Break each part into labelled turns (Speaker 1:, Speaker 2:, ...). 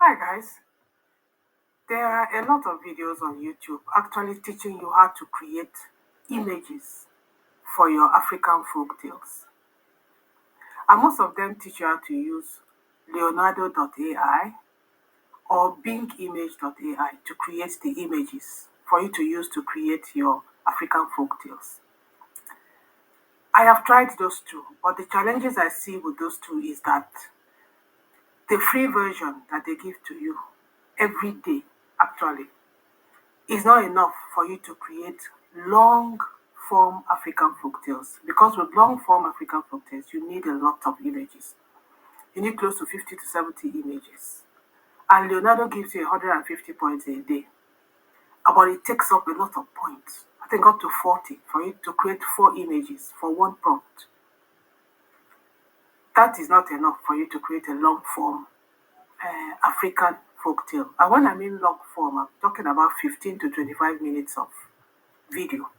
Speaker 1: Hi guys, there are a lot of videos on YouTube actually teaching you how to create images for your African folk tales. And most of them teach you how to use Leonardo.ai or Bing Image.ai to create the images for you to use to create your African folk tales. I have tried those two, but the challenges I see with those two is that the free version that they give to you every day actually is not enough for you to create long form African folktales because with long form African folktales, you need a lot of images. You need close to 50 to 70 images. And Leonardo gives you 150 points a day. But it takes up a lot of points. I think up to 40 for you to create 4 images for one prompt. That is not enough for you to create a long form African folktale. And when I mean long form, I'm talking about 15 to 25 minutes of video.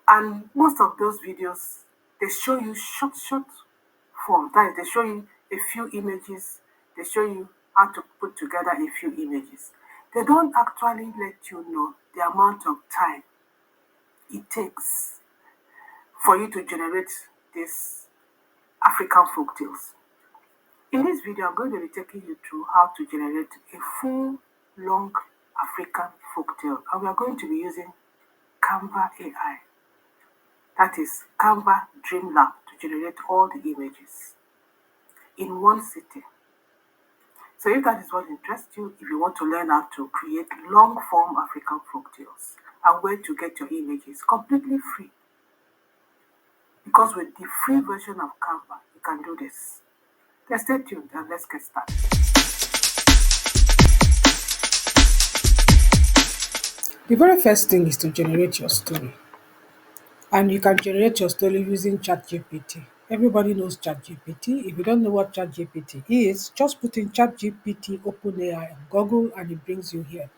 Speaker 1: And most of those videos, they show you short form. That is, they show you a few images, they show you how to put together a few images. They don't actually let you know the amount of time it takes for you to generate these African folktales. In this video, I'm going to be taking you through how to generate a full, long African folktale. And we are going to be using Canva AI. That is Canva Dream Lab to generate all the images in one sitting. So if that is what interests you, if you want to learn how to create long form African folktales and where to get your images completely free, because with the free version of Canva, you can do this. Let's stay tuned and let's get started. The very first thing is to generate your story. And you can generate your story using ChatGPT. Everybody knows ChatGPT. If you don't know what ChatGPT is, just put in ChatGPT, OpenAI, and Google, and it brings you here.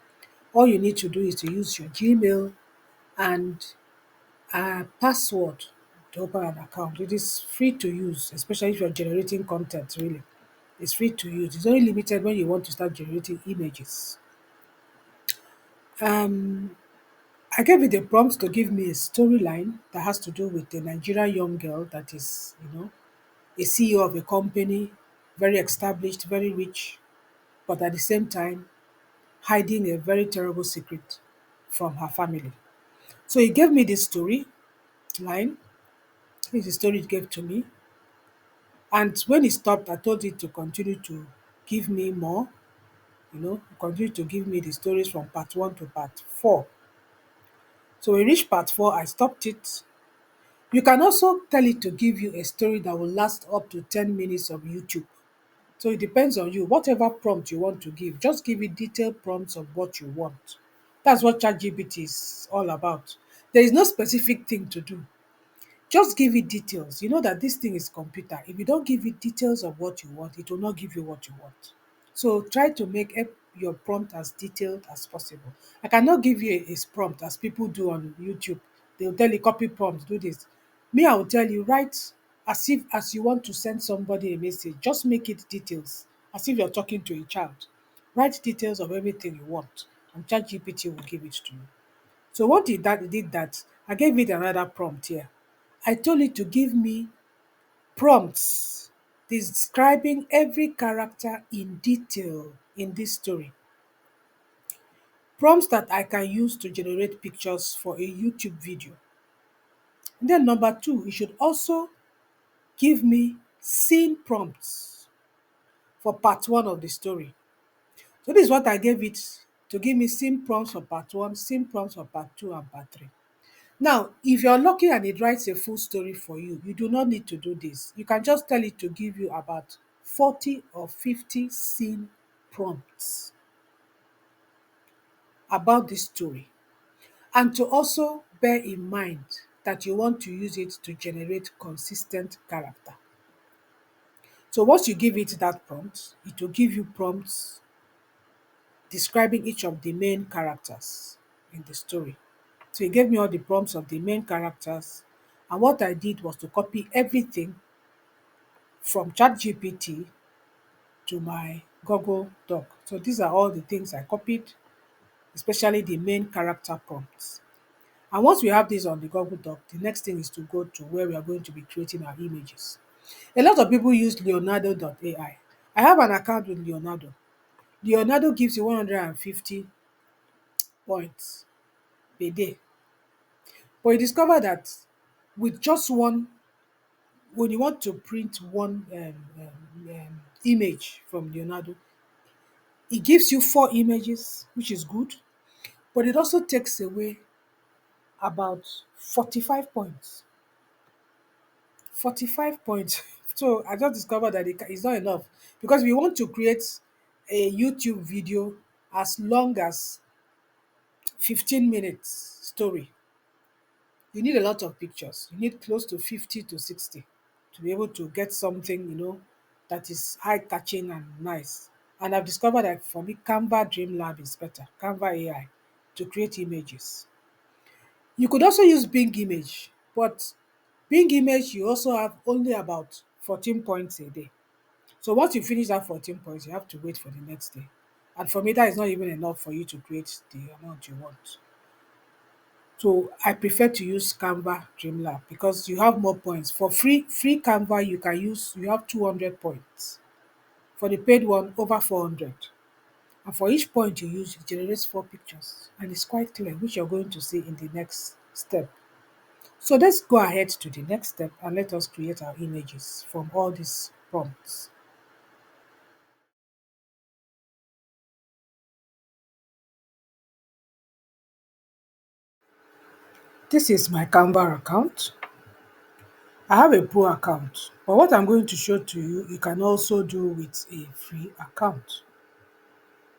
Speaker 1: All you need to do is to use your Gmail and a password to open an account. It is free to use, especially if you're generating content, really. It's free to use. It's only limited when you want to start generating images. Um, I gave it a prompt to give me a storyline that has to do with a Nigerian young girl that is, a CEO of a company, very established, very rich, but at the same time hiding a very terrible secret from her family. So he gave me this story line. This is the story it gave to me. And when he stopped, I told it to continue to give me more, continue to give me the stories from part one to part four. So we reached part four, I stopped it. You can also tell it to give you a story that will last up to 10 minutes of YouTube. So it depends on you. Whatever prompt you want to give, just give it detailed prompts of what you want. That's what ChatGPT is all about. There is no specific thing to do. Just give it details. You know that this thing is computer. If you don't give it details of what you want, it will not give you what you want. So try to make your prompt as detailed as possible. I cannot give you a prompt as people do on YouTube. They'll tell you copy prompt, do this. Me, I will tell you write as you want to send somebody a message. Just make it details, as if you're talking to a child. Write details of everything you want, and ChatGPT will give it to you. So what did that, I gave it another prompt here. I told it to give me prompts describing every character in detail in this story. Prompts that I can use to generate pictures for a YouTube video. And then number two, it should also give me scene prompts for part one of the story. So this is what I gave it to give me scene prompts for part one, scene prompts for part two, and part three. Now, if you're lucky and it writes a full story for you, you do not need to do this. You can just tell it to give you about 40 or 50 scene prompts about this story. And to also bear in mind that you want to use it to generate consistent character. So once you give it that prompt, it will give you prompts describing each of the main characters in the story. So it gave me all the prompts of the main characters. And what I did was to copy everything from ChatGPT to my Google Doc. So these are all the things I copied, especially the main character prompts. And once we have this on the Google Doc, the next thing is to go to where we are going to be creating our images. A lot of people use Leonardo.ai. I have an account with Leonardo. Leonardo gives you 150 points per day. But you discover that with just one, when you want to print one image from Leonardo, it gives you 4 images, which is good, but it also takes away about 45 points. 45 points. So I just discovered that it's not enough because we want to create a YouTube video as long as 15 minutes story. You need a lot of pictures. You need close to 50 to 60 to be able to get something, that is eye catching and nice. And I've discovered that for me, Canva Dream Lab is better, Canva AI, to create images. You could also use Bing Image, but Bing Image, you also have only about 14 points a day. So once you finish that 14 points, you have to wait for the next day. And for me, that is not even enough for you to create the amount you want. So I prefer to use Canva Dreamlab because you have more points. For free Canva, you have 200 points. For the paid one, over 400. And for each point you use, it generates 4 pictures. And it's quite clear, which you're going to see in the next step. So let's go ahead to the next step and let us create our images from all these prompts. This is my Canva account. I have a pro account, but what I'm going to show to you, you can also do with a free account.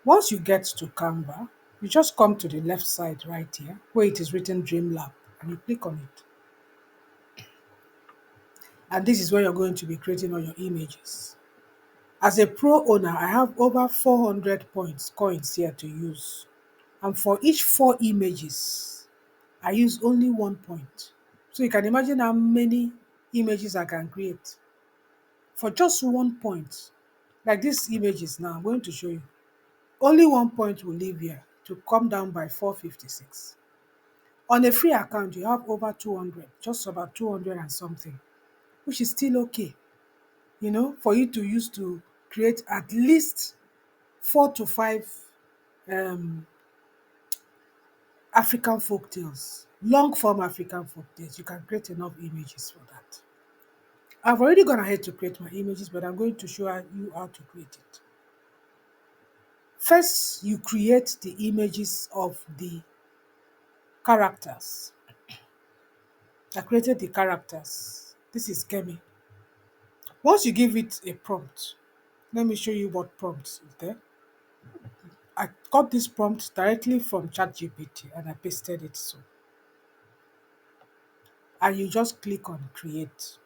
Speaker 1: Once you get to Canva, you just come to the left side right here where it is written Dream Lab and you click on it. And this is where you're going to be creating all your images. As a pro owner, I have over 400 points coins here to use. And for each 4 images, I use only 1 point. So you can imagine how many images I can create for just 1 point. Like these images now, I'm going to show you. Only 1 point will leave here to come down by 456. On a free account, you have over 200, just about 200 and something, which is still okay, for you to use to create at least 4 to 5 um, African folk tales, long form African folk tales. You can create enough images for that. I've already gone ahead to create my images, but I'm going to show you how to create it. First, you create the images of the characters. I created the characters. This is Kemi. Once you give it a prompt, let me show you what prompt is there. I got this prompt directly from ChatGPT and I pasted it so. And you just click on create.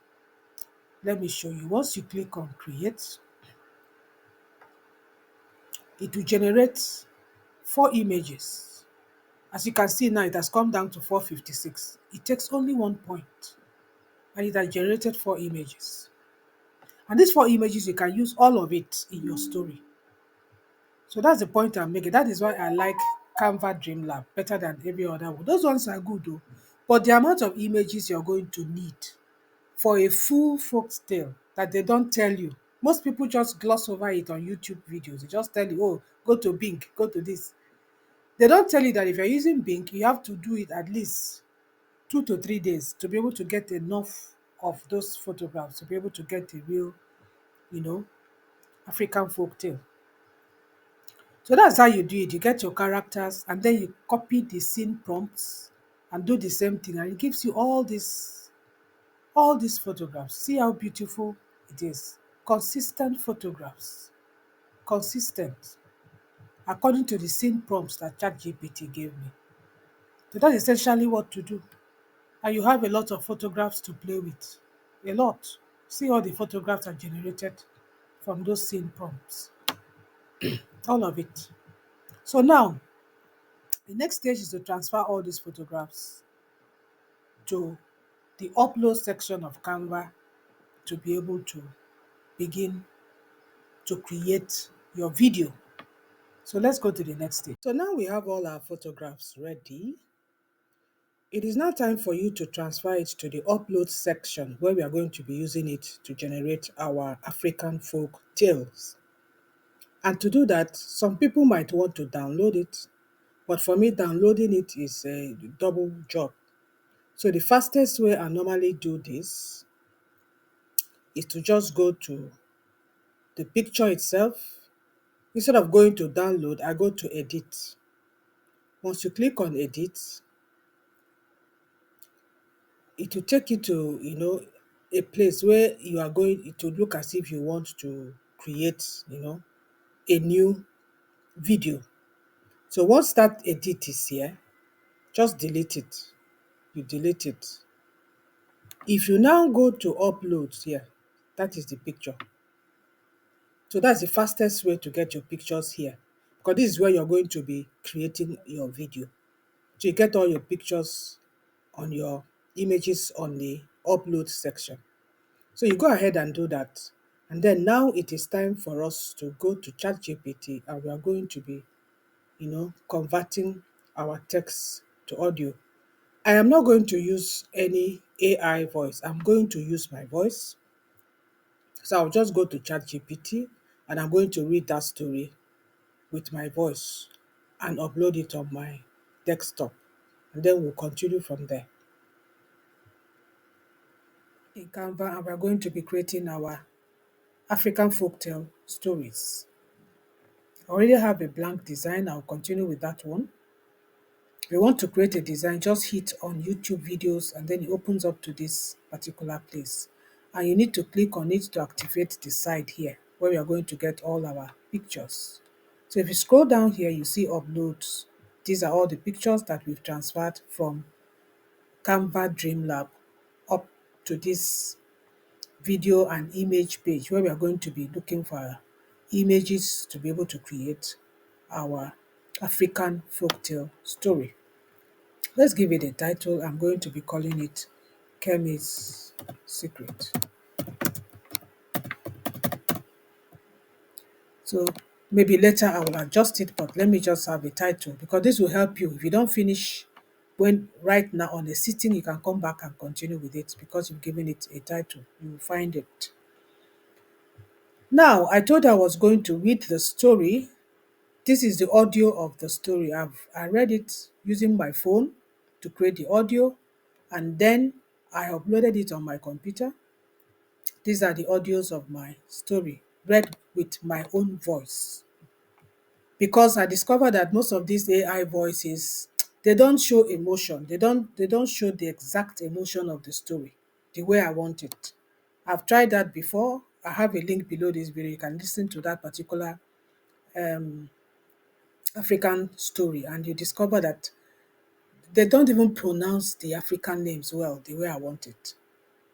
Speaker 1: Let me show you. Once you click on create, it will generate 4 images. As you can see now, it has come down to 456. It takes only 1 point and it has generated 4 images. And these 4 images, you can use all of it in your story. So that's the point I'm making. That is why I like Canva Dream Lab better than every other one. Those ones are good though. But the amount of images you're going to need for a full folk tale that they don't tell you. Most people just gloss over it on YouTube videos. They just tell you, oh, go to Bing, go to this. They don't tell you that if you're using Bing, you have to do it at least 2 to 3 days to be able to get enough of those photographs, to be able to get a real, you know, African folk tale. So that's how you do it. You get your characters and then you copy the scene prompts and do the same thing. And it gives you all these photographs. See how beautiful it is. Consistent photographs. Consistent. According to the scene prompts that ChatGPT gave me. So that's essentially what to do. And you have a lot of photographs to play with. A lot. See all the photographs are generated from those scene prompts. All of it. So now, the next stage is to transfer all these photographs to the upload section of Canva to be able to begin to create your video. So let's go to the next stage. So now we have all our photographs ready. It is now time for you to transfer it to the upload section where we are going to be using it to generate our African folk tales. And to do that, some people might want to download it, but for me, downloading it is a double job. So the fastest way I normally do this is to just go to the picture itself. Instead of going to download, I go to edit. Once you click on edit, it will take you to, a place where you are going to look as if you want to create, a new video. So once that edit is here, just delete it. You delete it. If you now go to upload here, that is the picture. So that's the fastest way to get your pictures here, because this is where you're going to be creating your video. So you get all your pictures on your images on the upload section. So you go ahead and do that. And then now it is time for us to go to ChatGPT and we are going to be, converting our text to audio. I am not going to use any AI voice. I'm going to use my voice. So I'll just go to ChatGPT and I'm going to read that story with my voice and upload it on my desktop. And then we'll continue from there. In Canva, and we're going to be creating our African folktale stories. I already have a blank design. I'll continue with that one. If you want to create a design, just hit on YouTube videos and then it opens up to this particular place. And you need to click on it to activate the side here where we are going to get all our pictures. So if you scroll down here, you see uploads. These are all the pictures that we've transferred from Canva Dream Lab up to this video and image page where we are going to be looking for images to be able to create our African folktale story. Let's give it a title. I'm going to be calling it Kemi's Secret. So maybe later I will adjust it, but let me just have a title because this will help you. If you don't finish when right now on the sitting, you can come back and continue with it because you've given it a title. You will find it. Now, I told you I was going to read the story. This is the audio of the story. I read it using my phone to create the audio, and then I uploaded it on my computer. These are the audios of my story, read with my own voice. Because I discovered that most of these AI voices, they don't show emotion. They don't show the exact emotion of the story the way I want it. I've tried that before. I have a link below this video. You can listen to that particular um, African story, and you discover that they don't even pronounce the African names well the way I want it.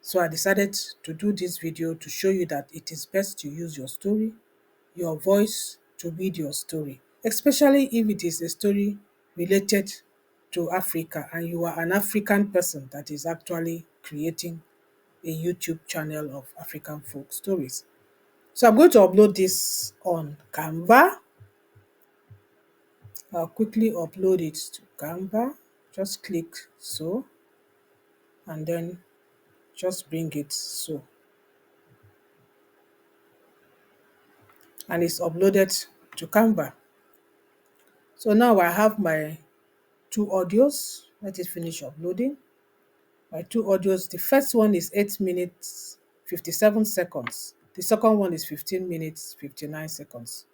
Speaker 1: So I decided to do this video to show you that it is best to use your story, your voice to read your story, especially if it is a story related to Africa and you are an African person that is actually creating a YouTube channel of African folk stories. So I'm going to upload this on Canva. I'll quickly upload it to Canva. Just click so and then just bring it so. And it's uploaded to Canva. So now I have my two audios. Let it finish uploading. My two audios. The first one is 8 minutes 57 seconds. The second one is 15 minutes 59 seconds.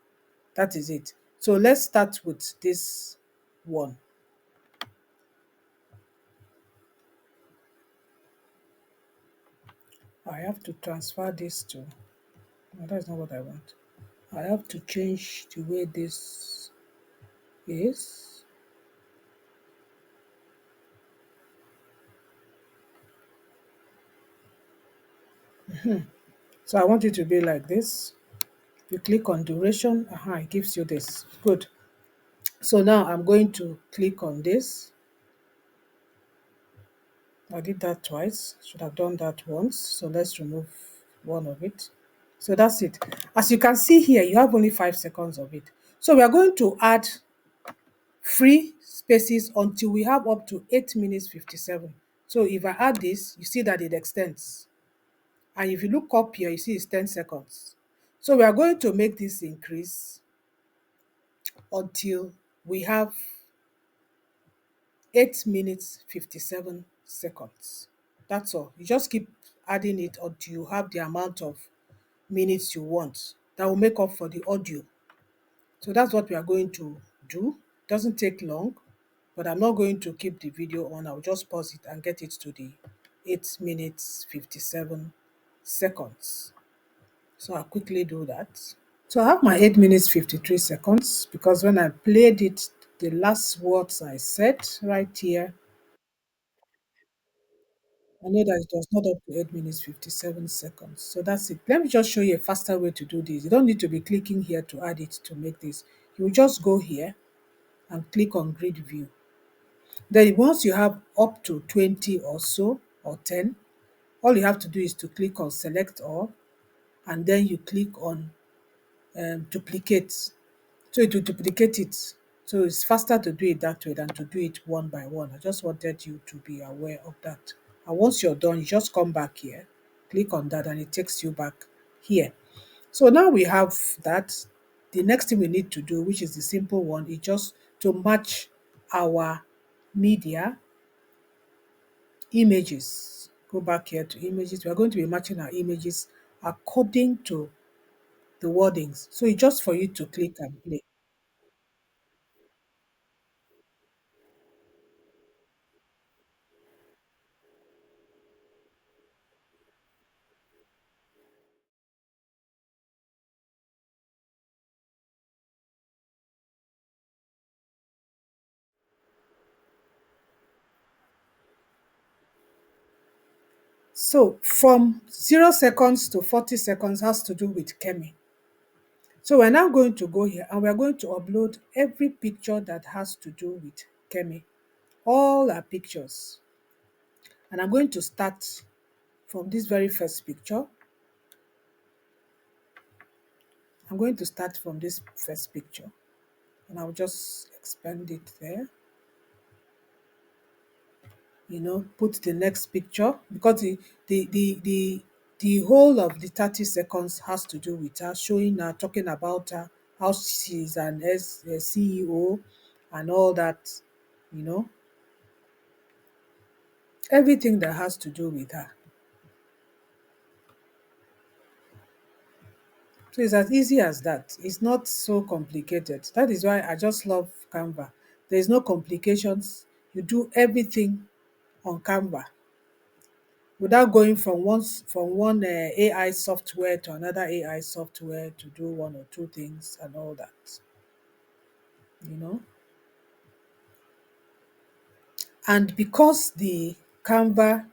Speaker 1: That is it. So let's start with this one. I have to transfer this to, no, that's not what I want. I have to change the way this is. So I want it to be like this. You click on duration, it gives you this. Good. So now I'm going to click on this. I did that twice. Should have done that once. So let's remove one of it. So that's it. As you can see here, you have only 5 seconds of it. So we are going to add free spaces until we have up to 8 minutes 57. So if I add this, you see that it extends. And if you look up here, you see it's 10 seconds. So we are going to make this increase until we have 8 minutes 57 seconds. That's all. You just keep adding it until you have the amount of minutes you want. That will make up for the audio. So that's what we are going to do. Doesn't take long, but I'm not going to keep the video on. I'll just pause it and get it to the 8 minutes 57 seconds. So I'll quickly do that. So I have my 8 minutes 53 seconds because when I played it, the last words I said right here, I know that it was not up to 8 minutes 57 seconds. So that's it. Let me just show you a faster way to do this. You don't need to be clicking here to add it to make this. You just go here and click on grid view. Then once you have up to 20 or so or 10, all you have to do is to click on select all and then you click on duplicate. So it will duplicate it. So it's faster to do it that way than to do it one by one. I just wanted you to be aware of that. And once you're done, you just come back here, click on that, and it takes you back here. So now we have that. The next thing we need to do, which is the simple one, is just to match our media images. Go back here to images. We are going to be matching our images according to the wordings. So it's just for you to click and play. So from 0 seconds to 40 seconds has to do with Kemi. So we're now going to go here and we're going to upload every picture that has to do with Kemi. All our pictures. And I'm going to start from this very first picture. I'm going to start from this first picture and I'll just expand it there. Put the next picture because the whole of the 30 seconds has to do with her showing her, talking about her, how she's a CEO and all that, you know, everything that has to do with her. So it's as easy as that. It's not so complicated. That is why I just love Canva. There's no complications. You do everything on Canva without going from one AI software to another AI software to do one or two things and all that, you know. And because the Canva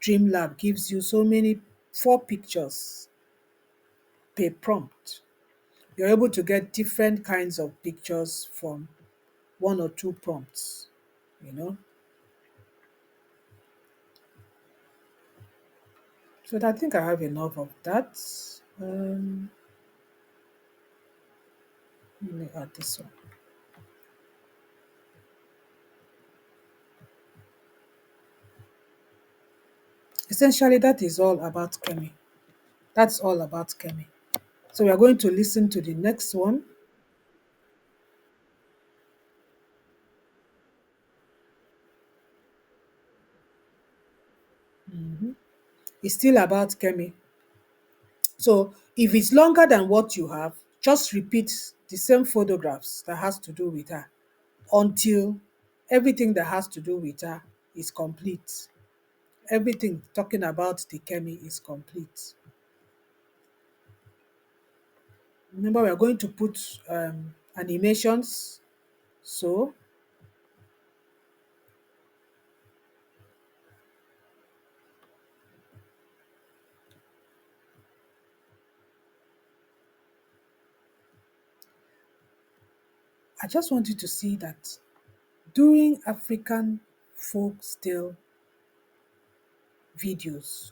Speaker 1: Dreamlab gives you so many 4 pictures per prompt, you're able to get different kinds of pictures from 1 or 2 prompts, you know. So I think I have enough of that. Um, Let me add this one. Essentially, that is all about Kemi. That's all about Kemi. So we are going to listen to the next one. It's still about Kemi. So if it's longer than what you have, just repeat the same photographs that has to do with her until everything that has to do with her is complete. Everything talking about the Kemi is complete. Remember, we are going to put animations. So I just want you to see that during African folk tale videos,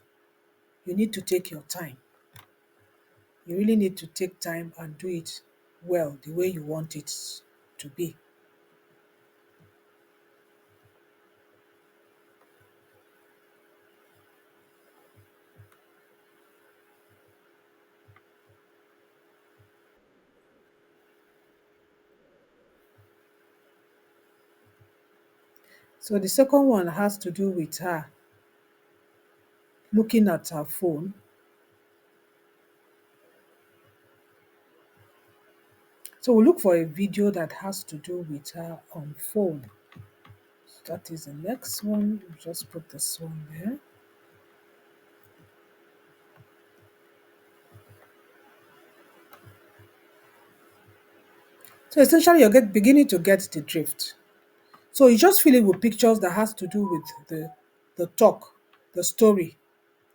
Speaker 1: you need to take your time. You really need to take time and do it well the way you want it to be. So the second one has to do with her looking at her phone. So we'll look for a video that has to do with her on phone. So that is the next one. We'll just put this one there. So essentially you're beginning to get the drift. So you just fill it with pictures that has to do with the talk, the story,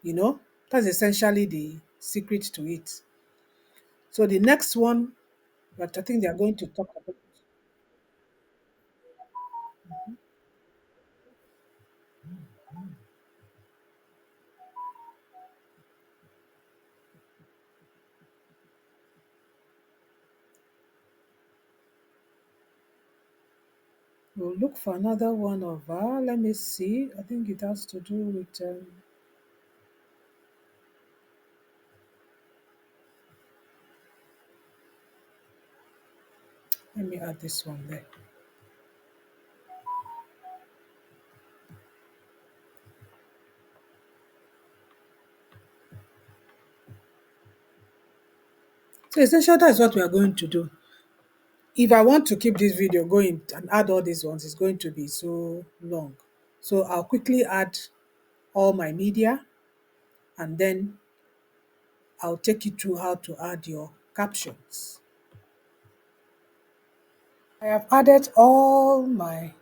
Speaker 1: you know. That's essentially the secret to it. So the next one that I think they are going to talk about, we'll look for another one of her. Let me see. I think it has to do with, let me add this one there. So essentially that's what we are going to do. If I want to keep this video going and add all these ones, it's going to be so long. So I'll quickly add all my media and then I'll take you through how to add your captions. I have added all my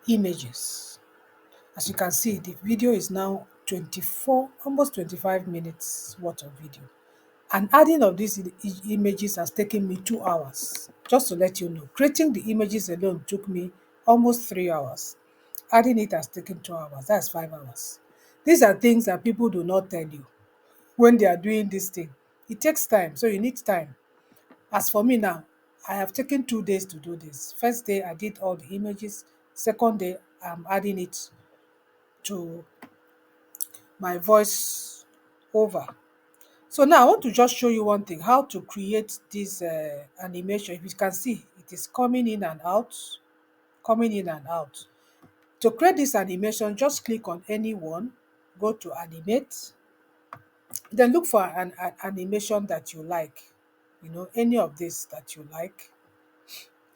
Speaker 1: images. As you can see, the video is now 24, almost 25 minutes worth of video. And adding of these images has taken me 2 hours. Just to let you know, creating the images alone took me almost 3 hours. Adding it has taken 2 hours. That's 5 hours. These are things that people do not tell you when they are doing this thing. It takes time, so you need time. As for me now, I have taken 2 days to do this. First day, I did all the images. Second day, I'm adding it to my voice over. So now I want to just show you one thing, how to create this animation. If you can see, it is coming in and out, coming in and out. To create this animation, just click on any one, go to animate, then look for an animation that you like, any of this that you like.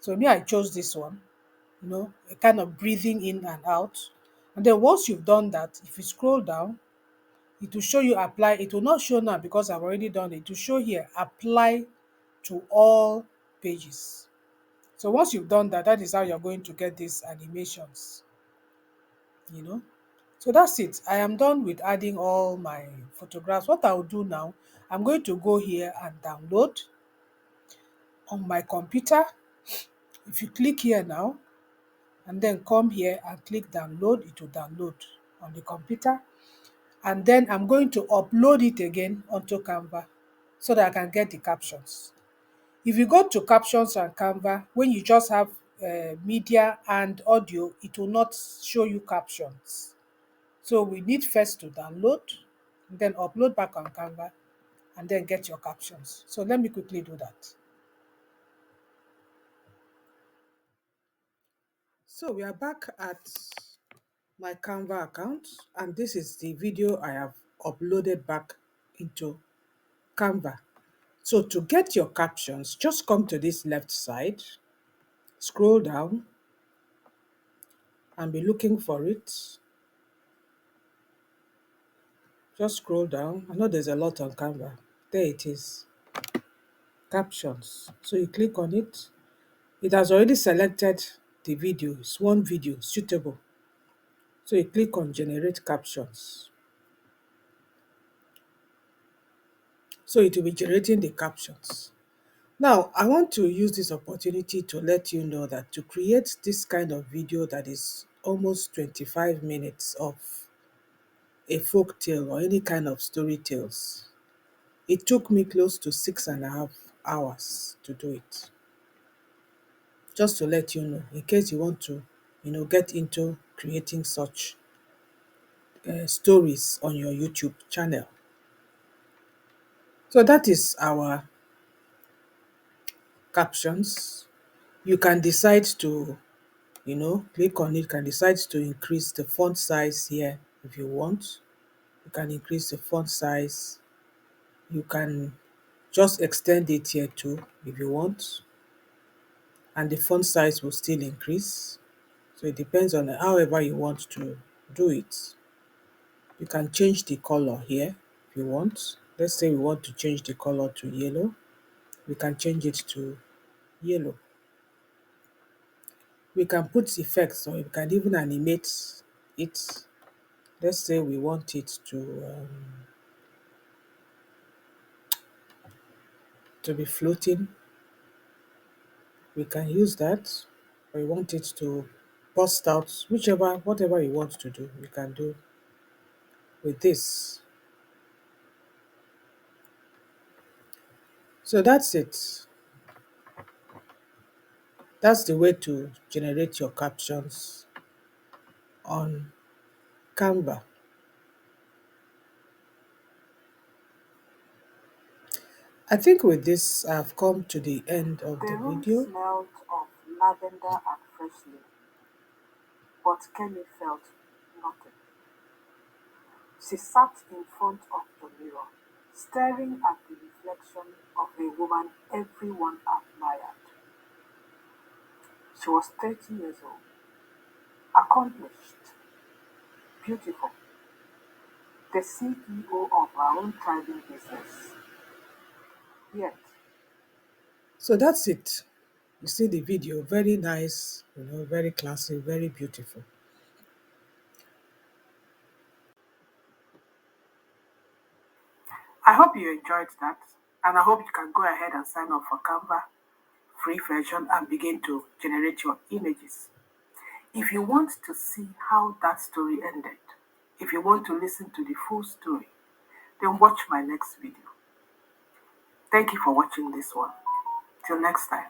Speaker 1: So me, I chose this one, a kind of breathing in and out. And then once you've done that, if you scroll down, it will show you apply. It will not show now because I've already done it. It will show here apply to all pages. So once you've done that, that is how you're going to get these animations, you know. So that's it. I am done with adding all my photographs. What I'll do now, I'm going to go here and download on my computer. If you click here now, and then come here and click download, it will download on the computer. And then I'm going to upload it again onto Canva so that I can get the captions. If you go to captions and Canva, when you just have media and audio, it will not show you captions. So we need first to download, then upload back on Canva, and then get your captions. So let me quickly do that. So we are back at my Canva account, and this is the video I have uploaded back into Canva. So to get your captions, just come to this left side, scroll down, and be looking for it. Just scroll down. I know there's a lot on Canva. There it is, captions. So you click on it. It has already selected the video. It's one video, suitable. So you click on generate captions. So it will be generating the captions. Now, I want to use this opportunity to let you know that to create this kind of video that is almost 25 minutes of a folk tale or any kind of story tales, It took me close to 6.5 hours to do it. Just to let you know, in case you want to, get into creating such stories on your YouTube channel. So that is our captions. You can decide to, click on it, can decide to increase the font size here if you want. You can increase the font size. You can just extend it here too if you want, and the font size will still increase. So it depends on however you want to do it. You can change the color here if you want. Let's say we want to change the color to yellow. We can change it to yellow. We can put effects, or we can even animate it. Let's say we want it to be floating. We can use that. Or we want it to bust out, whatever you want to do, you can do with this. So that's it. That's the way to generate your captions on Canva. I think with this, I've come to the end of the
Speaker 2: room
Speaker 1: video.
Speaker 2: smelled of lavender and fresh linen, but Kenny felt nothing. She sat in front of the mirror, staring at the reflection of a woman everyone admired. She was 30 years old, accomplished, beautiful, the CEO of her own thriving business. Yet,
Speaker 1: So that's it. You see the video, very nice, very classy, very beautiful.
Speaker 2: I hope you enjoyed that, and I hope you can go ahead and sign up for Canva free version and begin to generate your images. If you want to see how that story ended, if you want to listen to the full story, then watch my next video. Thank you for watching this one. Till next time.